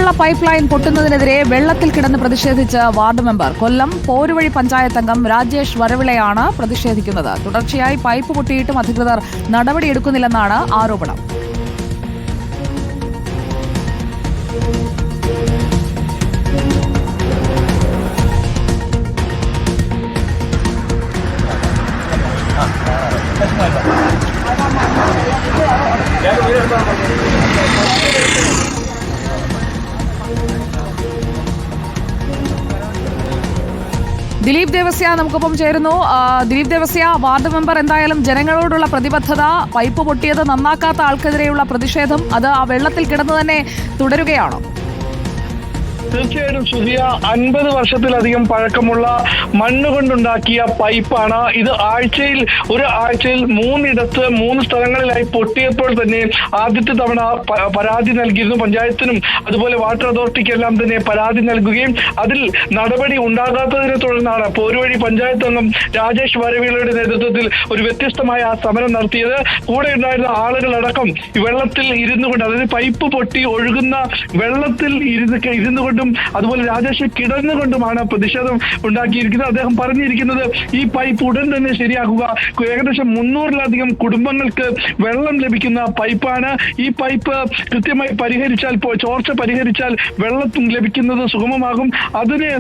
കുടിവെള്ള pipe line പൊട്ടുന്നതിനെതിരെ വെള്ളത്തിൽ കിടന്ന് പ്രതിഷേധിച്ച് വാർഡ് മെമ്പർ. കൊല്ലം പോരുവഴി പഞ്ചായത്ത് അംഗം രാജേഷ് വരവിളയാണ് പ്രതിഷേധിക്കുന്നത്. തുടർച്ചയായി പൈപ്പ് പൊട്ടിയിട്ടും അധികൃതർ നടപടിയെടുക്കുന്നില്ലെന്നാണ് ആരോപണം. ദിലീപ് ദേവസ്യ നമുക്കൊപ്പം ചേരുന്നു. ദിലീപ് ദേവസ്യ, വാർഡ് മെമ്പർ എന്തായാലും ജനങ്ങളോടുള്ള പ്രതിബദ്ധത, പൈപ്പ് പൊട്ടിയത് നന്നാക്കാത്ത ആൾക്കെതിരെയുള്ള പ്രതിഷേധം, അത് ആ വെള്ളത്തിൽ കിടന്നു തന്നെ തുടരുകയാണോ? തീർച്ചയായിട്ടും സുധിയ, 50 വർഷത്തിലധികം പഴക്കമുള്ള മണ്ണ് കൊണ്ടുണ്ടാക്കിയ പൈപ്പാണ് ഇത്. ഒരു ആഴ്ചയിൽ 3 സ്ഥലങ്ങളിലായി പൊട്ടിയപ്പോൾ തന്നെ ആദ്യത്തെ തവണ പരാതി നൽകിയിരുന്നു. പഞ്ചായത്തിനും അതുപോലെ വാട്ടർ അതോറിറ്റിക്കെല്ലാം തന്നെ പരാതി നൽകുകയും അതിൽ നടപടി ഉണ്ടാകാത്തതിനെ തുടർന്നാണ് പോരുവഴി പഞ്ചായത്ത് അംഗം രാജേഷ് വരവിളയുടെ നേതൃത്വത്തിൽ ഒരു വ്യത്യസ്തമായ സമരം നടത്തിയത്. കൂടെ ഉണ്ടായിരുന്ന ആളുകളടക്കം വെള്ളത്തിൽ ഇരുന്നു കൊണ്ട്, അതായത് പൈപ്പ് പൊട്ടി ഒഴുകുന്ന വെള്ളത്തിൽ ഇരുന്നു കൊണ്ടും അതുപോലെ രാജേഷ് കിടന്നുകൊണ്ടുമാണ് പ്രതിഷേധം ഉണ്ടാക്കിയിരിക്കുന്നത്. അദ്ദേഹം പറഞ്ഞിരിക്കുന്നത് ഈ പൈപ്പ് ഉടൻ തന്നെ ശരിയാക്കുക. ഏകദേശം 300-ലധികം കുടുംബങ്ങൾക്ക് വെള്ളം ലഭിക്കുന്ന പൈപ്പാണ്. ഈ പൈപ്പ് കൃത്യമായി പരിഹരിച്ചാൽ, ചോർച്ച പരിഹരിച്ചാൽ വെള്ളം ലഭിക്കുന്നത് സുഗമമാകും. അതിന്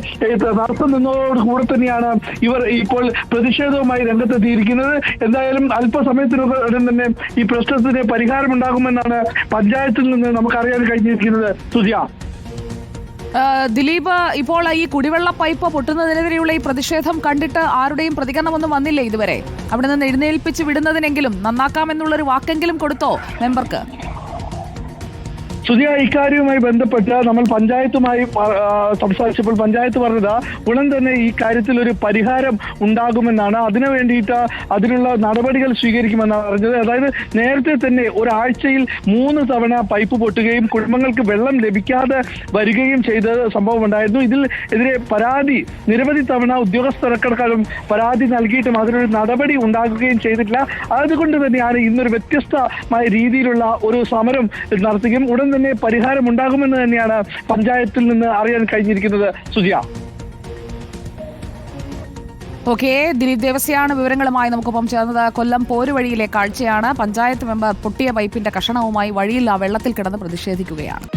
നടത്തം നിന്നതോടുകൂടെ തന്നെയാണ് ഇവർ ഇപ്പോൾ പ്രതിഷേധവുമായി രംഗത്തെത്തിയിരിക്കുന്നത്. എന്തായാലും അല്പസമയത്തിനുടൻ തന്നെ ഈ പ്രശ്നത്തിന് പരിഹാരമുണ്ടാകുമെന്നാണ് പഞ്ചായത്തിൽ നിന്ന് നമുക്കറിയാൻ കഴിഞ്ഞിരിക്കുന്നത്. സുജിയ, ദിലീപ്, ഇപ്പോൾ ഈ കുടിവെള്ള പൈപ്പ് പൊട്ടുന്നതിനെതിരെയുള്ള ഈ പ്രതിഷേധം കണ്ടിട്ട് ആരുടെയും പ്രതികരണമൊന്നും വന്നില്ലേ ഇതുവരെ? അവിടെ നിന്ന് എഴുന്നേൽപ്പിച്ച് വിടുന്നതിനെങ്കിലും നന്നാക്കാമെന്നുള്ളൊരു വാക്കെങ്കിലും കൊടുത്തോ മെമ്പർക്ക്? സുധിയ, ഇക്കാര്യവുമായി ബന്ധപ്പെട്ട് നമ്മൾ പഞ്ചായത്തുമായി സംസാരിച്ചപ്പോൾ പഞ്ചായത്ത് പറഞ്ഞത് ഉടൻ തന്നെ ഈ കാര്യത്തിൽ ഒരു പരിഹാരം ഉണ്ടാകുമെന്നാണ്. അതിനു വേണ്ടിയിട്ട് അതിനുള്ള നടപടികൾ സ്വീകരിക്കുമെന്നാണ് പറഞ്ഞത്. അതായത് നേരത്തെ തന്നെ ഒരാഴ്ചയിൽ 3 തവണ പൈപ്പ് പൊട്ടുകയും കുടുംബങ്ങൾക്ക് വെള്ളം ലഭിക്കാതെ വരികയും ചെയ്ത സംഭവം ഉണ്ടായിരുന്നു. ഇതിനെതിരെ നിരവധി തവണ ഉദ്യോഗസ്ഥർക്കും പരാതി നൽകിയിട്ടും അതിനൊരു നടപടി ഉണ്ടാകുകയും ചെയ്തിട്ടില്ല. അതുകൊണ്ട് തന്നെയാണ് ഇന്നൊരു വ്യത്യസ്തമായ രീതിയിലുള്ള ഒരു സമരം നടത്തുകയും ഉടൻ തന്നെ പരിഹാരം ഉണ്ടാകുമെന്ന് തന്നെയാണ് പഞ്ചായത്തിൽ നിന്ന് അറിയാൻ കഴിഞ്ഞിരിക്കുന്നത്. സുജിയ. ഓക്കെ, ദിലീപ് ദേവസ്യാണ് വിവരങ്ങളുമായി നമുക്കൊപ്പം ചേർന്നത്. കൊല്ലം പോരുവഴിയിലെ കാഴ്ചയാണ്. പഞ്ചായത്ത് മെമ്പർ പൊട്ടിയ പൈപ്പിന്റെ കഷണവുമായി വഴിയിൽ ആ വെള്ളത്തിൽ കിടന്ന് പ്രതിഷേധിക്കുകയാണ്.